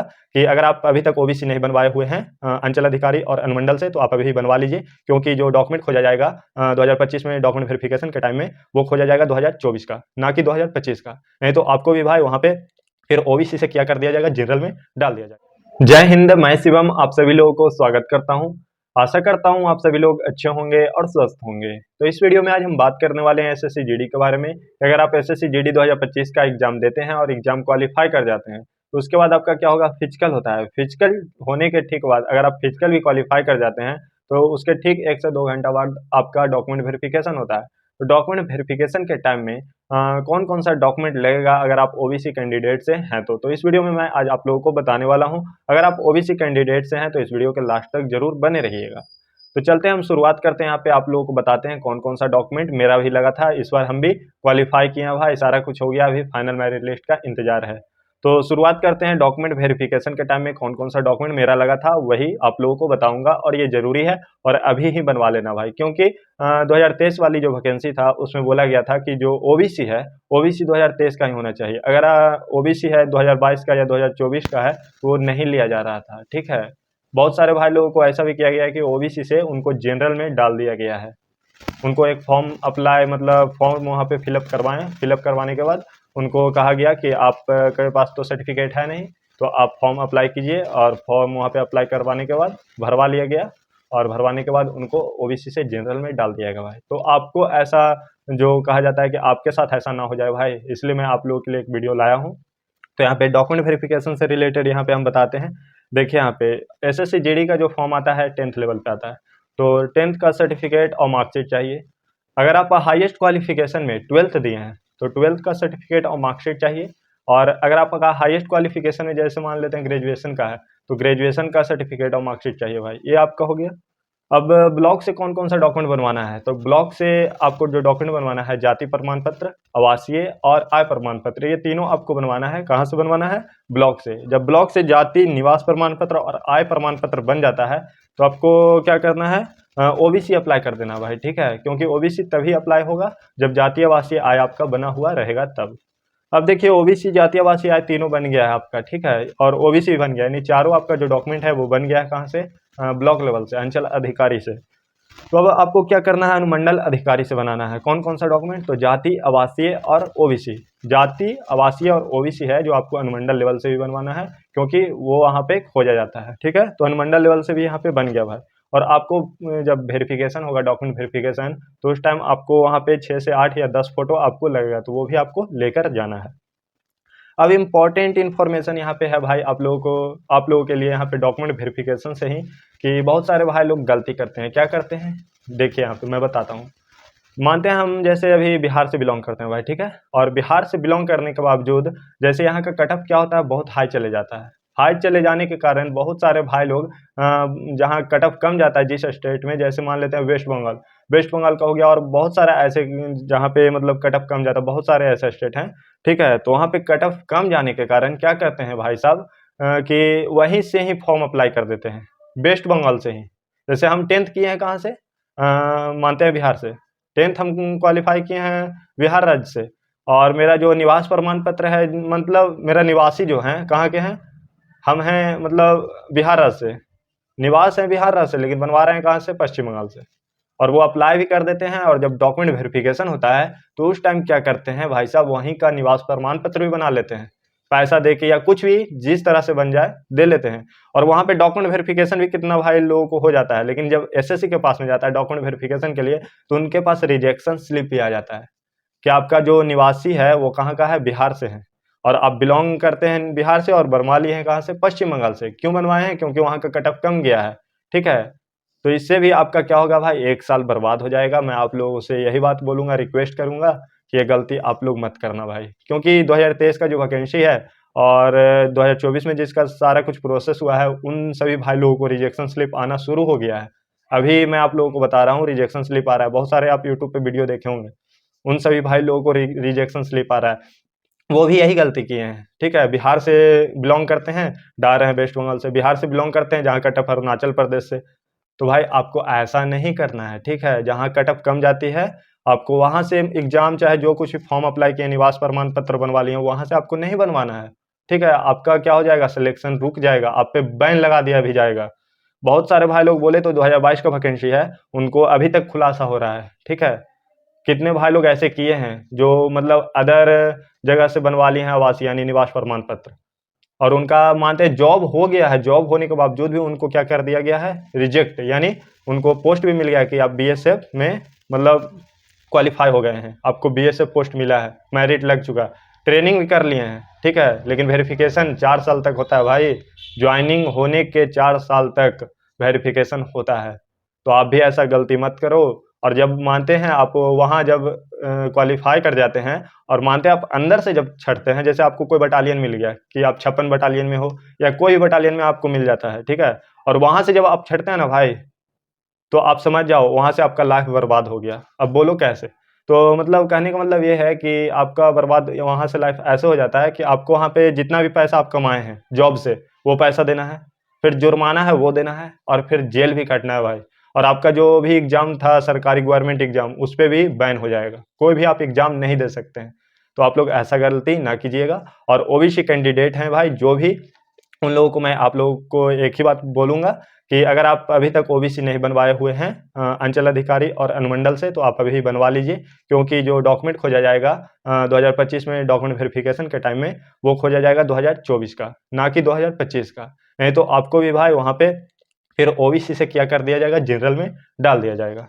कि अगर आप अभी तक ओबीसी नहीं बनवाए हुए हैं अंचल अधिकारी और अनुमंडल से, तो आप अभी बनवा लीजिए, क्योंकि जो डॉक्यूमेंट खोजा जाएगा 2025 में डॉक्यूमेंट वेरिफिकेशन के टाइम में, वो खोजा जाएगा 2024 का, ना कि 2025 का। नहीं तो आपको भी भाई वहाँ पे फिर ओबीसी से क्या कर दिया जाएगा, जनरल में डाल दिया जाएगा। जय हिंद, मैं शिवम आप सभी लोगों को स्वागत करता हूँ। आशा करता हूँ आप सभी लोग अच्छे होंगे और स्वस्थ होंगे। तो इस वीडियो में आज हम बात करने वाले हैं एसएससी जीडी के बारे में। अगर आप एसएससी जीडी 2025 का एग्जाम देते हैं और एग्जाम क्वालिफाई कर जाते हैं, तो उसके बाद आपका क्या होगा, फिजिकल होता है। फिजिकल होने के ठीक बाद अगर आप फिजिकल भी क्वालिफाई कर जाते हैं, तो उसके ठीक 1 से 2 घंटा बाद आपका डॉक्यूमेंट वेरिफिकेशन होता है। तो डॉक्यूमेंट वेरिफिकेशन के टाइम में कौन कौन सा डॉक्यूमेंट लगेगा अगर आप ओबीसी कैंडिडेट से हैं तो इस वीडियो में मैं आज आप लोगों को बताने वाला हूं। अगर आप ओबीसी कैंडिडेट से हैं तो इस वीडियो के लास्ट तक जरूर बने रहिएगा। तो चलते हैं, हम शुरुआत करते हैं। यहाँ पे आप लोगों को बताते हैं कौन कौन सा डॉक्यूमेंट मेरा भी लगा था। इस बार हम भी क्वालिफाई किए हैं भाई, सारा कुछ हो गया, अभी फाइनल मेरिट लिस्ट का इंतजार है। तो शुरुआत करते हैं। डॉक्यूमेंट वेरिफिकेशन के टाइम में कौन कौन सा डॉक्यूमेंट मेरा लगा था वही आप लोगों को बताऊंगा, और ये जरूरी है और अभी ही बनवा लेना भाई, क्योंकि 2023 वाली जो वैकेंसी था उसमें बोला गया था कि जो ओबीसी है, ओबीसी 2023 का ही होना चाहिए। अगर ओबीसी है 2022 का या 2024 का है तो वो नहीं लिया जा रहा था। ठीक है, बहुत सारे भाई लोगों को ऐसा भी किया गया है कि ओबीसी से उनको जनरल में डाल दिया गया है। उनको एक फॉर्म अप्लाई, मतलब फॉर्म वहाँ पे फिलअप करवाएं। फिलअप करवाने के बाद उनको कहा गया कि आप के पास तो सर्टिफिकेट है नहीं, तो आप फॉर्म अप्लाई कीजिए, और फॉर्म वहाँ पे अप्लाई करवाने के बाद भरवा लिया गया, और भरवाने के बाद उनको ओबीसी से जनरल में डाल दिया गया भाई। तो आपको ऐसा जो कहा जाता है कि आपके साथ ऐसा ना हो जाए भाई, इसलिए मैं आप लोगों के लिए एक वीडियो लाया हूँ। तो यहाँ पे डॉक्यूमेंट वेरिफिकेशन से रिलेटेड यहाँ पे हम बताते हैं। देखिए यहाँ पे एसएससी जीडी का जो फॉर्म आता है 10th लेवल पे आता है, तो 10th का सर्टिफिकेट और मार्कशीट चाहिए। अगर आप हाईएस्ट क्वालिफिकेशन में 12th दिए हैं तो 12th का सर्टिफिकेट और मार्कशीट चाहिए। और अगर आपका हाईएस्ट क्वालिफिकेशन में जैसे मान लेते हैं ग्रेजुएशन का है, तो ग्रेजुएशन का सर्टिफिकेट और मार्कशीट चाहिए भाई, ये आपका हो गया। अब ब्लॉक से कौन कौन सा डॉक्यूमेंट बनवाना है, तो ब्लॉक से आपको जो डॉक्यूमेंट बनवाना है, जाति प्रमाण पत्र, आवासीय और आय प्रमाण पत्र, ये तीनों आपको बनवाना है। कहाँ से बनवाना है, ब्लॉक से। जब ब्लॉक से जाति, निवास प्रमाण पत्र और आय प्रमाण पत्र बन जाता है, तो आपको क्या करना है, ओबीसी अप्लाई कर देना भाई। ठीक है, क्योंकि ओबीसी तभी अप्लाई होगा जब जातीय आवासीय आय आपका बना हुआ रहेगा तब। अब देखिए ओबीसी, जातीय आवासीय आय तीनों बन गया है आपका। ठीक है, और ओबीसी भी बन गया, यानी चारों आपका जो डॉक्यूमेंट है वो बन गया है। कहाँ से, ब्लॉक लेवल से, अंचल अधिकारी से। तो अब आपको क्या करना है, अनुमंडल अधिकारी से बनाना है। कौन कौन सा डॉक्यूमेंट, तो जाति, आवासीय और ओबीसी। जाति, आवासीय और ओबीसी है जो आपको अनुमंडल लेवल से भी बनवाना है, क्योंकि वो वहाँ पे खोजा जाता है। ठीक है, तो अनुमंडल लेवल से भी यहाँ पे बन गया भाई। और आपको जब वेरिफिकेशन होगा, डॉक्यूमेंट वेरिफिकेशन, तो उस टाइम आपको वहाँ पे 6 से 8 या 10 फोटो आपको लगेगा, तो वो भी आपको लेकर जाना है। अब इम्पॉर्टेंट इन्फॉर्मेशन यहाँ पे है भाई आप लोगों के लिए यहाँ पे डॉक्यूमेंट वेरिफिकेशन से ही, कि बहुत सारे भाई लोग गलती करते हैं। क्या करते हैं, देखिए यहाँ पे मैं बताता हूँ। मानते हैं हम जैसे अभी बिहार से बिलोंग करते हैं भाई, ठीक है, और बिहार से बिलोंग करने के बावजूद जैसे यहाँ का कट ऑफ क्या होता है, बहुत हाई चले जाता है। हाई चले जाने के कारण बहुत सारे भाई लोग जहाँ कट ऑफ कम जाता है जिस स्टेट में, जैसे मान लेते हैं वेस्ट बंगाल, वेस्ट बंगाल का हो गया, और बहुत सारा ऐसे जहाँ पे मतलब कट ऑफ कम जाता है, बहुत सारे ऐसे स्टेट हैं। ठीक है, तो वहाँ पे कट ऑफ कम जाने के कारण क्या करते हैं भाई साहब, कि वहीं से ही फॉर्म अप्लाई कर देते हैं, वेस्ट बंगाल से ही। जैसे हम 10th किए हैं कहाँ से, मानते हैं बिहार से। 10th हम क्वालिफाई किए हैं बिहार राज्य से, और मेरा जो निवास प्रमाण पत्र है, मतलब मेरा निवासी जो हैं कहाँ के हैं, हम हैं मतलब बिहार राज्य से, निवास है बिहार राज्य से, लेकिन बनवा रहे हैं कहाँ से, पश्चिम बंगाल से। और वो अप्लाई भी कर देते हैं, और जब डॉक्यूमेंट वेरिफिकेशन होता है तो उस टाइम क्या करते हैं भाई साहब, वहीं का निवास प्रमाण पत्र भी बना लेते हैं, पैसा दे के या कुछ भी जिस तरह से बन जाए दे लेते हैं। और वहाँ पे डॉक्यूमेंट वेरिफिकेशन भी कितना भाई लोगों को हो जाता है, लेकिन जब एसएससी के पास में जाता है डॉक्यूमेंट वेरिफिकेशन के लिए, तो उनके पास रिजेक्शन स्लिप भी आ जाता है कि आपका जो निवासी है वो कहाँ का है, बिहार से है, और आप बिलोंग करते हैं बिहार से, और बरमाली हैं कहाँ से, पश्चिम बंगाल से। क्यों बनवाए हैं, क्योंकि वहाँ का कट ऑफ कम गया है। ठीक है, तो इससे भी आपका क्या होगा भाई, 1 साल बर्बाद हो जाएगा। मैं आप लोगों से यही बात बोलूँगा, रिक्वेस्ट करूँगा कि ये गलती आप लोग मत करना भाई, क्योंकि 2023 का जो वैकेंसी है और 2024 में जिसका सारा कुछ प्रोसेस हुआ है, उन सभी भाई लोगों को रिजेक्शन स्लिप आना शुरू हो गया है। अभी मैं आप लोगों को बता रहा हूँ, रिजेक्शन स्लिप आ रहा है। बहुत सारे आप यूट्यूब पे वीडियो देखे होंगे, उन सभी भाई लोगों को रिजेक्शन स्लिप आ रहा है। वो भी यही गलती किए हैं। ठीक है, बिहार से बिलोंग करते हैं, डाल रहे हैं वेस्ट बंगाल से, बिहार से बिलोंग करते हैं जहाँ कट ऑफ अरुणाचल प्रदेश से। तो भाई आपको ऐसा नहीं करना है। ठीक है, जहाँ कट ऑफ कम जाती है आपको वहाँ से एग्जाम, चाहे जो कुछ भी फॉर्म अप्लाई किए, निवास प्रमाण पत्र बनवा लिए, वहाँ से आपको नहीं बनवाना है। ठीक है, आपका क्या हो जाएगा, सिलेक्शन रुक जाएगा, आप पे बैन लगा दिया भी जाएगा। बहुत सारे भाई लोग बोले तो 2022 का वैकेंसी है, उनको अभी तक खुलासा हो रहा है, ठीक है। कितने भाई लोग ऐसे किए हैं जो मतलब अदर जगह से बनवा लिए हैं आवास यानी निवास प्रमाण पत्र, और उनका मानते हैं जॉब हो गया है, जॉब होने के बावजूद भी उनको क्या कर दिया गया है, रिजेक्ट, यानी उनको पोस्ट भी मिल गया है कि आप बीएसएफ में मतलब क्वालिफाई हो गए हैं, आपको बीएसएफ पोस्ट मिला है, मेरिट लग चुका है, ट्रेनिंग भी कर लिए हैं, ठीक है, लेकिन वेरिफिकेशन 4 साल तक होता है भाई, ज्वाइनिंग होने के 4 साल तक वेरिफिकेशन होता है। तो आप भी ऐसा गलती मत करो। और जब मानते हैं आप वहाँ जब क्वालिफाई कर जाते हैं और मानते हैं आप अंदर से जब छटते हैं, जैसे आपको कोई बटालियन मिल गया कि आप 56 बटालियन में हो या कोई भी बटालियन में आपको मिल जाता है, ठीक है, और वहाँ से जब आप छटते हैं ना भाई, तो आप समझ जाओ वहाँ से आपका लाइफ बर्बाद हो गया। अब बोलो कैसे? तो मतलब कहने का मतलब ये है कि आपका बर्बाद वहाँ से लाइफ ऐसे हो जाता है कि आपको वहाँ पे जितना भी पैसा आप कमाए हैं जॉब से, वो पैसा देना है, फिर जुर्माना है वो देना है, और फिर जेल भी काटना है भाई। और आपका जो भी एग्ज़ाम था सरकारी गवर्नमेंट एग्ज़ाम, उस पे भी बैन हो जाएगा, कोई भी आप एग्ज़ाम नहीं दे सकते हैं। तो आप लोग ऐसा गलती ना कीजिएगा। और ओबीसी कैंडिडेट हैं भाई जो भी, उन लोगों को मैं आप लोगों को एक ही बात बोलूँगा कि अगर आप अभी तक ओबीसी नहीं बनवाए हुए हैं अंचल अधिकारी और अनुमंडल से, तो आप अभी ही बनवा लीजिए, क्योंकि जो डॉक्यूमेंट खोजा जाएगा 2025 में डॉक्यूमेंट वेरिफिकेशन के टाइम में, वो खोजा जाएगा 2024 का, ना कि 2025 का। नहीं तो आपको भी भाई वहाँ पे फिर ओबीसी से क्या कर दिया जाएगा, जनरल में डाल दिया जाएगा।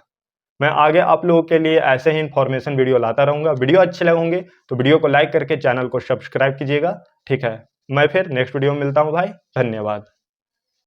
मैं आगे आप लोगों के लिए ऐसे ही इन्फॉर्मेशन वीडियो लाता रहूँगा। वीडियो अच्छे लगे होंगे तो वीडियो को लाइक करके चैनल को सब्सक्राइब कीजिएगा, ठीक है। मैं फिर नेक्स्ट वीडियो में मिलता हूँ भाई, धन्यवाद।